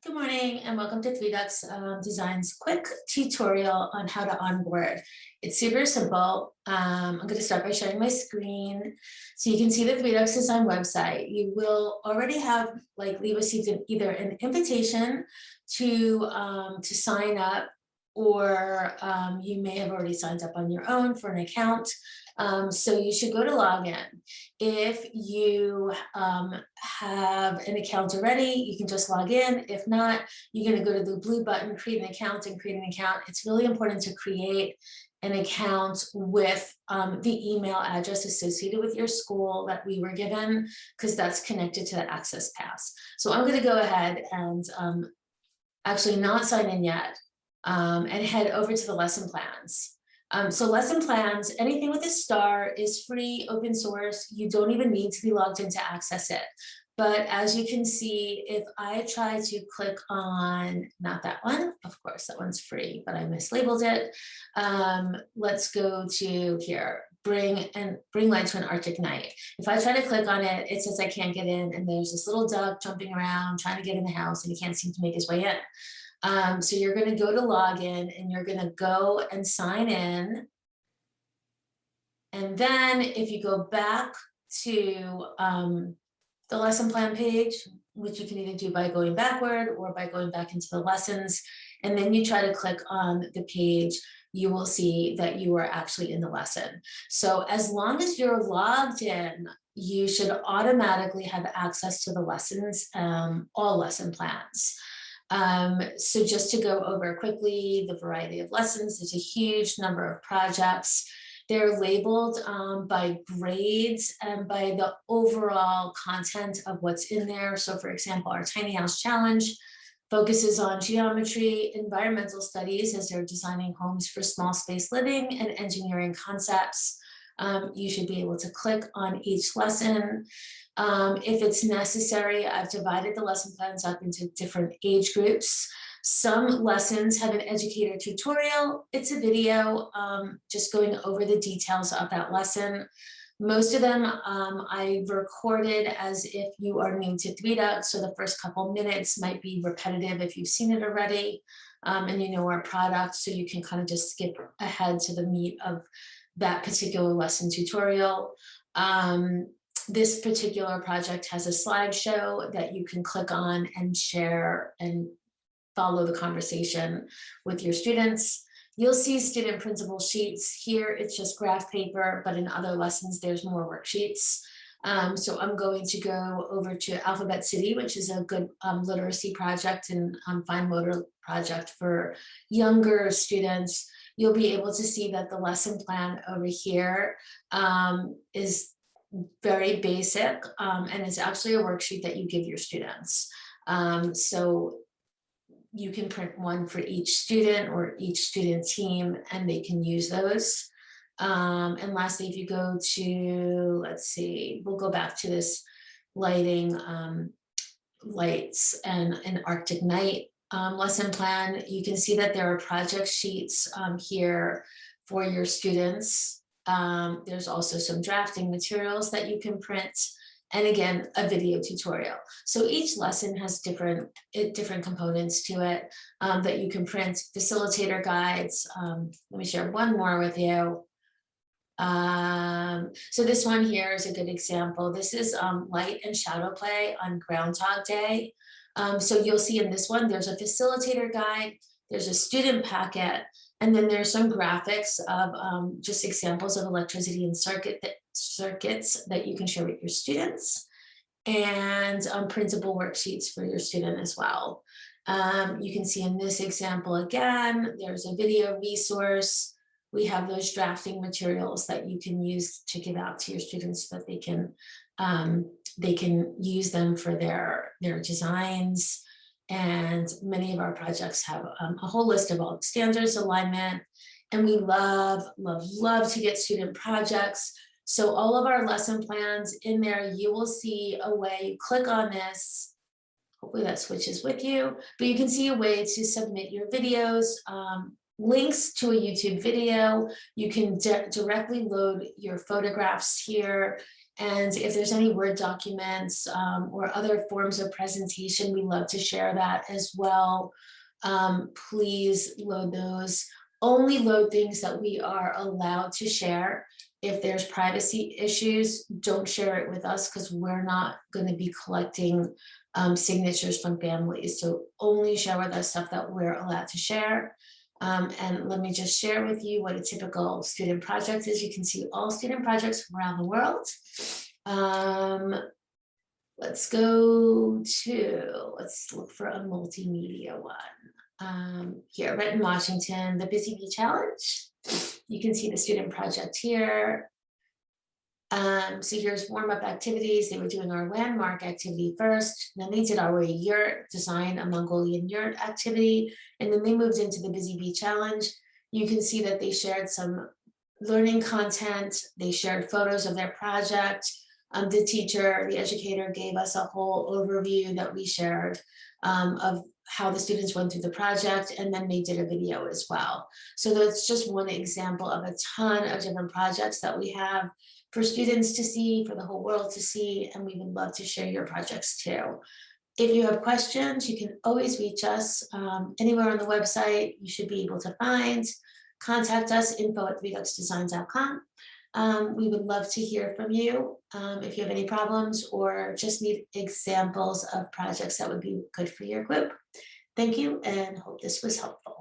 Good morning and welcome to 3duxdesign's quick tutorial on how to onboard. It's super simple. I'm going to start by sharing my screen so you can see the 3duxdesign website. You will already have likely received either an invitation to sign up, or you may have already signed up on your own for an account. So you should go to login. If you have an account already, you can just log in. If not, you're going to go to the blue button, create an account, and create an account. It's really important to create an account with the email address associated with your school that we were given, because that's connected to the access pass. So I'm going to go ahead and actually not sign in yet and head over to the lesson plans. So lesson plans, anything with a star is free, open source. You don't even need to be logged in to access it. But as you can see, if I try to click on, not that one, of course, that one's free, but I mislabeled it. Let's go to here, bring light to an Arctic night. If I try to click on it, it says I can't get in, and there's this little duck jumping around, trying to get in the house, and he can't seem to make his way in. So you're going to go to login and you're going to go and sign in. And then if you go back to the lesson plan page, which you can either do by going backward or by going back into the lessons, and then you try to click on the page, you will see that you are actually in the lesson. So as long as you're logged in, you should automatically have access to the lessons, all lesson plans. So just to go over quickly, the variety of lessons, there's a huge number of projects. They're labeled by grades and by the overall content of what's in there. So for example, our tiny house challenge focuses on geometry, environmental studies as they're designing homes for small space living, and engineering concepts. You should be able to click on each lesson. If it's necessary, I've divided the lesson plans up into different age groups. Some lessons have an educator tutorial. It's a video just going over the details of that lesson. Most of them I recorded as if you are new to 3dux, so the first couple minutes might be repetitive if you've seen it already and you know our product, so you can kind of just skip ahead to the meat of that particular lesson tutorial. This particular project has a slideshow that you can click on and share and follow the conversation with your students. You'll see student printable sheets. Here it's just graph paper, but in other lessons there's more worksheets. So I'm going to go over to Alphabet City, which is a good literacy project and fine motor project for younger students. You'll be able to see that the lesson plan over here is very basic, and it's actually a worksheet that you give your students. So you can print one for each student or each student team, and they can use those. And lastly, if you go to, let's see, we'll go back to this lighting, lights and an Arctic night lesson plan. You can see that there are project sheets here for your students. There's also some drafting materials that you can print, and again, a video tutorial. So each lesson has different components to it that you can print. Facilitator guides. Let me share one more with you. So this one here is a good example. This is light and shadow play on Groundhog Day. So you'll see in this one, there's a facilitator guide, there's a student packet, and then there's some graphics of just examples of electricity and circuits that you can share with your students, and printable worksheets for your student as well. You can see in this example again, there's a video resource. We have those drafting materials that you can use to give out to your students so that they can use them for their designs. And many of our projects have a whole list of all standards alignment, and we love to get student projects. So all of our lesson plans in there, you will see a way, you click on this, hopefully that switches with you, but you can see a way to submit your videos, links to a YouTube video. You can directly load your photographs here. And if there's any Word documents or other forms of presentation, we love to share that as well. Please load those. Only load things that we are allowed to share. If there's privacy issues, don't share it with us because we're not going to be collecting signatures from families. So only share with us stuff that we're allowed to share. And let me just share with you what a typical student project is. You can see all student projects from around the world. Let's go to, let's look for a multimedia one. Here, Renton, Washington, the Busy Bee Challenge. You can see the student project here. So here's warm-up activities. They were doing our landmark activity first, then they did our yurt, design a Mongolian yurt activity, and then they moved into the Busy Bee Challenge. You can see that they shared some learning content, they shared photos of their project. The teacher, the educator gave us a whole overview that we shared of how the students went through the project, and then they did a video as well. So that's just one example of a ton of different projects that we have for students to see, for the whole world to see, and we would love to share your projects too. If you have questions, you can always reach us anywhere on the website. You should be able to find, contact us, info@3duxdesign.com. We would love to hear from you if you have any problems or just need examples of projects that would be good for your group. Thank you and hope this was helpful.